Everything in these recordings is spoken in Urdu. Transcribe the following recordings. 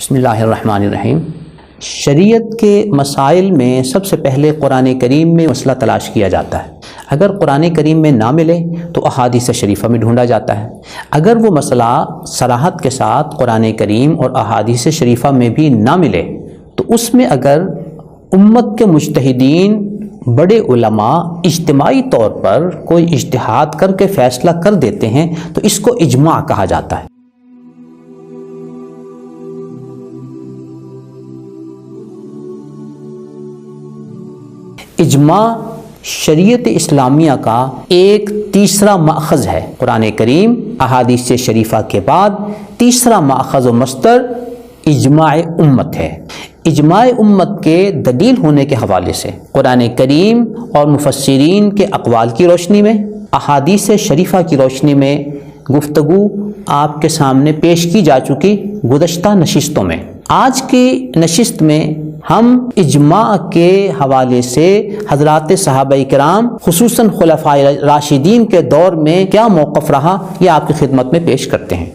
بسم اللہ الرحمن الرحیم۔ شریعت کے مسائل میں سب سے پہلے قرآن کریم میں مسئلہ تلاش کیا جاتا ہے۔ اگر قرآن کریم میں نہ ملے تو احادیث شریفہ میں ڈھونڈا جاتا ہے۔ اگر وہ مسئلہ صراحت کے ساتھ قرآن کریم اور احادیث شریفہ میں بھی نہ ملے تو اس میں اگر امت کے مجتہدین بڑے علماء اجتماعی طور پر کوئی اجتہاد کر کے فیصلہ کر دیتے ہیں تو اس کو اجماع کہا جاتا ہے۔ اجماع شریعت اسلامیہ کا ایک تیسرا ماخذ ہے۔ قرآن کریم احادیث شریفہ کے بعد تیسرا ماخذ و مصدر اجماع امت ہے۔ اجماع امت کے دلیل ہونے کے حوالے سے قرآن کریم اور مفسرین کے اقوال کی روشنی میں، احادیث شریفہ کی روشنی میں گفتگو آپ کے سامنے پیش کی جا چکی گزشتہ نشستوں میں۔ آج کی نشست میں ہم اجماع کے حوالے سے حضرات صحابہ کرام خصوصاً خلفائے راشدین کے دور میں کیا موقف رہا یہ آپ کی خدمت میں پیش کرتے ہیں۔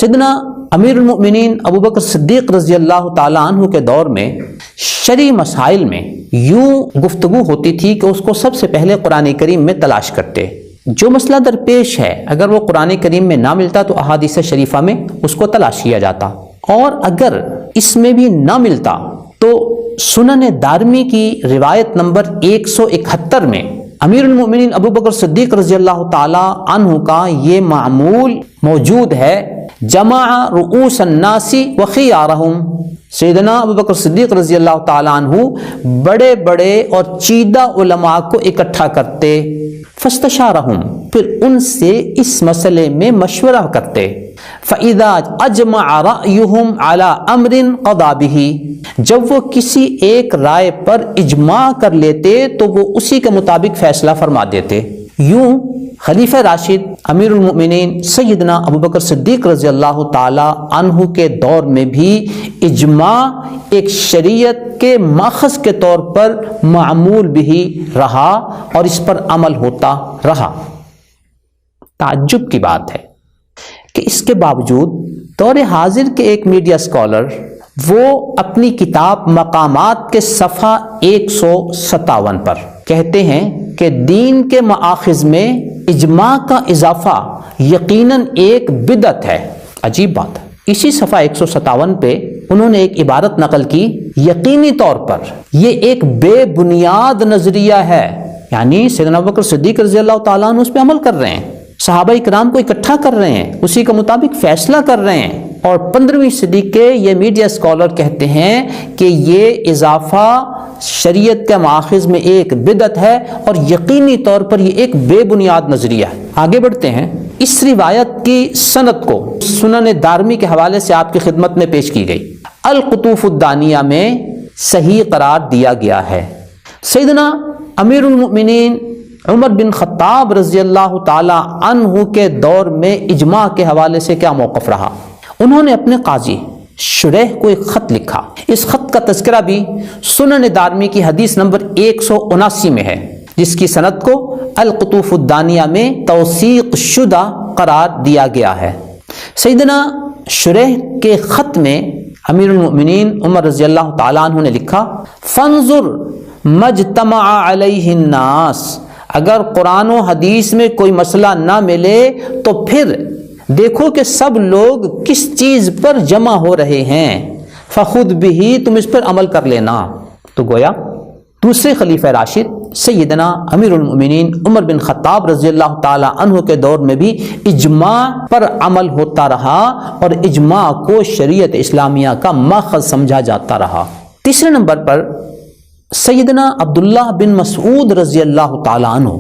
سیدنا امیر المؤمنین ابو بکر صدیق رضی اللہ تعالیٰ عنہ کے دور میں شرعی مسائل میں یوں گفتگو ہوتی تھی کہ اس کو سب سے پہلے قرآن کریم میں تلاش کرتے۔ جو مسئلہ درپیش ہے اگر وہ قرآن کریم میں نہ ملتا تو احادیث شریفہ میں اس کو تلاش کیا جاتا، اور اگر اس میں بھی نہ ملتا تو سنن دارمی کی روایت نمبر 171 میں امیر المؤمنین ابو بکر صدیق رضی اللہ تعالی عنہ کا یہ معمول موجود ہے، جمع رؤوس الناس وخیارہم۔ سیدنا ابو بکر صدیق رضی اللہ تعالی عنہ بڑے بڑے اور چیدہ علماء کو اکٹھا کرتے، فاستشارہم، پھر ان سے اس مسئلے میں مشورہ کرتے، فَإِذَا أَجْمَعَ رَأْيُهُمْ عَلَىٰ أَمْرٍ قَضَىٰ بِهِ، جب وہ کسی ایک رائے پر اجماع کر لیتے تو وہ اسی کے مطابق فیصلہ فرما دیتے۔ یوں خلیفہ راشد امیر المؤمنین سیدنا ابو بکر صدیق رضی اللہ تعالی عنہ کے دور میں بھی اجماع ایک شریعت کے ماخذ کے طور پر معمول بھی رہا اور اس پر عمل ہوتا رہا۔ تعجب کی بات ہے کہ اس کے باوجود دور حاضر کے ایک میڈیا اسکالر وہ اپنی کتاب مقامات کے صفحہ 157 پر کہتے ہیں کہ دین کے مآخذ میں اجماع کا اضافہ یقیناً ایک بدعت ہے۔ عجیب بات ہے، اسی صفحہ 157 پہ انہوں نے ایک عبارت نقل کی، یقینی طور پر یہ ایک بے بنیاد نظریہ ہے، یعنی سیدنا ابوبکر صدیق رضی اللہ تعالیٰ عنہ اس پہ عمل کر رہے ہیں، صحابہ کرام کو اکٹھا کر رہے ہیں، اسی کے مطابق فیصلہ کر رہے ہیں، اور 15ویں صدی کے یہ میڈیا اسکالر کہتے ہیں کہ یہ اضافہ شریعت کے ماخذ میں ایک بدعت ہے اور یقینی طور پر یہ ایک بے بنیاد نظریہ ہے۔ آگے بڑھتے ہیں، اس روایت کی سند کو سنن دارمی کے حوالے سے آپ کی خدمت میں پیش کی گئی، القطوف الدانیہ میں صحیح قرار دیا گیا ہے۔ سیدنا امیر المؤمنین عمر بن خطاب رضی اللہ تعالی عنہ کے دور میں اجماع کے حوالے سے کیا موقف رہا؟ انہوں نے اپنے قاضی شریح کو ایک خط لکھا، اس خط کا تذکرہ بھی سنن دارمی کی حدیث نمبر 179 میں ہے، جس کی سند کو القطوف الدانیہ میں توثیق شدہ قرار دیا گیا ہے۔ سیدنا شریح کے خط میں امیر المؤمنین عمر رضی اللہ تعالیٰ عنہ نے لکھا، فانظر مجتمع علیہ الناس، اگر قرآن و حدیث میں کوئی مسئلہ نہ ملے تو پھر دیکھو کہ سب لوگ کس چیز پر جمع ہو رہے ہیں، فخود بھی، تم اس پر عمل کر لینا۔ تو گویا دوسرے خلیفہ راشد سیدنا امیر المؤمنین عمر بن خطاب رضی اللہ تعالی عنہ کے دور میں بھی اجماع پر عمل ہوتا رہا اور اجماع کو شریعت اسلامیہ کا ماخذ سمجھا جاتا رہا۔ تیسرے نمبر پر سیدنا عبداللہ بن مسعود رضی اللہ تعالی عنہ،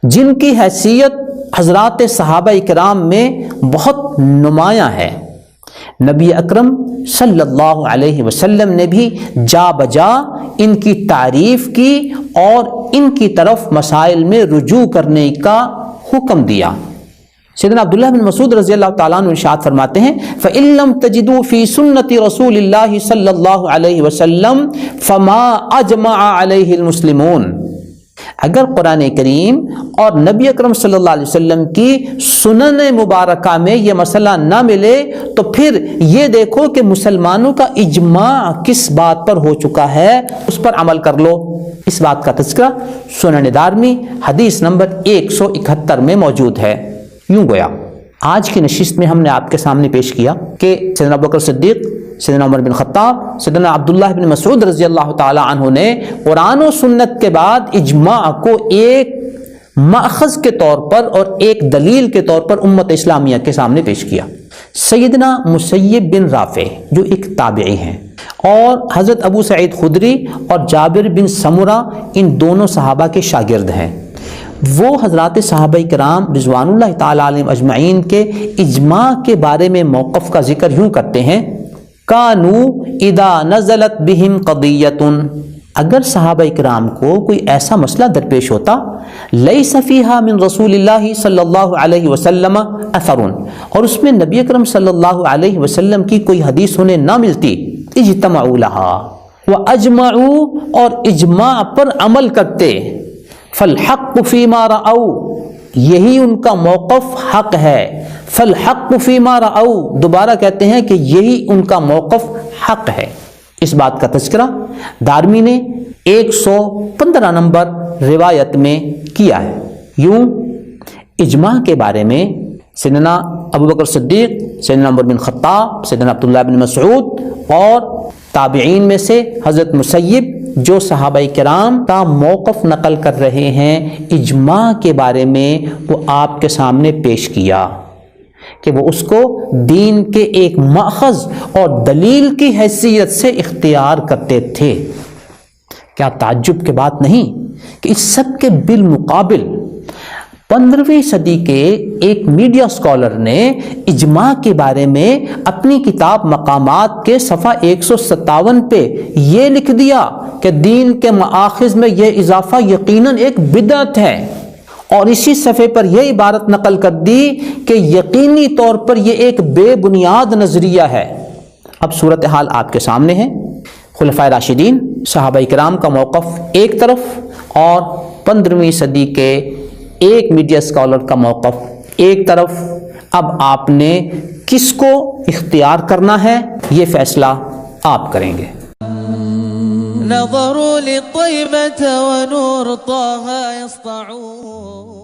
جن کی حیثیت حضرات صحابہ کرام میں بہت نمایاں ہے، نبی اکرم صلی اللہ علیہ وسلم نے بھی جا بجا ان کی تعریف کی اور ان کی طرف مسائل میں رجوع کرنے کا حکم دیا۔ سیدنا عبداللہ بن مسعود رضی اللہ تعالیٰ عنہ ارشاد فرماتے ہیں، فَإِن لَّمْ تَجِدُوا فِي سُنَّةِ رَسُولِ اللَّهِ صلی اللہ علیہ وسلم فَمَا أَجْمَعَ عَلَيْهِ الْمُسْلِمُونَ، اگر قرآن کریم اور نبی اکرم صلی اللہ علیہ وسلم کی سنن مبارکہ میں یہ مسئلہ نہ ملے تو پھر یہ دیکھو کہ مسلمانوں کا اجماع کس بات پر ہو چکا ہے، اس پر عمل کر لو۔ اس بات کا تذکرہ سنن دارمی حدیث نمبر 171 میں موجود ہے۔ یوں گویا آج کی نشست میں ہم نے آپ کے سامنے پیش کیا کہ سیدنا ابوبکر صدیق، سیدنا عمر بن خطاب، سیدنا عبداللہ بن مسعود رضی اللہ تعالی عنہ نے قرآن و سنت کے بعد اجماع کو ایک مأخذ کے طور پر اور ایک دلیل کے طور پر امت اسلامیہ کے سامنے پیش کیا۔ سیدنا مسیب بن رافع جو ایک تابعی ہیں اور حضرت ابو سعید خدری اور جابر بن سمرہ ان دونوں صحابہ کے شاگرد ہیں، وہ حضرات صحابہ کرام رضوان اللہ تعالی علیہم اجمعین کے اجماع کے بارے میں موقف کا ذکر یوں کرتے ہیں، کانو اذا نزلت بہم قضیۃ، اگر صحابہ کرام کو کوئی ایسا مسئلہ درپیش ہوتا، لیس فیہا من رسول اللہ صلی اللہ علیہ وسلم اثر، اور اس میں نبی اکرم صلی اللہ علیہ وسلم کی کوئی حدیث انہیں نہ ملتی، اجتمعوا لہا واجمعوا، اور اجماع پر عمل کرتے، فالحق فیما رأوا، یہی ان کا موقف حق ہے، فالحق فیما رأوا، دوبارہ کہتے ہیں کہ یہی ان کا موقف حق ہے۔ اس بات کا تذکرہ دارمی نے 115 نمبر روایت میں کیا ہے۔ یوں اجماع کے بارے میں سیدنا ابوبکر صدیق، سیدنا عمر بن خطاب، سیدنا عبداللہ بن مسعود اور تابعین میں سے حضرت مسیب جو صحابہ کرام کا موقف نقل کر رہے ہیں اجماع کے بارے میں، وہ آپ کے سامنے پیش کیا کہ وہ اس کو دین کے ایک مأخذ اور دلیل کی حیثیت سے اختیار کرتے تھے۔ کیا تعجب کی بات نہیں کہ اس سب کے بالمقابل 15ویں صدی کے ایک میڈیا اسکالر نے اجماع کے بارے میں اپنی کتاب مقامات کے صفحہ 157 پہ یہ لکھ دیا کہ دین کے مآخذ میں یہ اضافہ یقیناً ایک بدعت ہے، اور اسی صفحے پر یہ عبارت نقل کر دی کہ یقینی طور پر یہ ایک بے بنیاد نظریہ ہے۔ اب صورتحال آپ کے سامنے ہے، خلفائے راشدین، صحابہ کرام کا موقف ایک طرف اور 15ویں صدی کے ایک میڈیا اسکالر کا موقف ایک طرف۔ اب آپ نے کس کو اختیار کرنا ہے یہ فیصلہ آپ کریں گے۔ نظروا للطيبة ونور طه يسطعون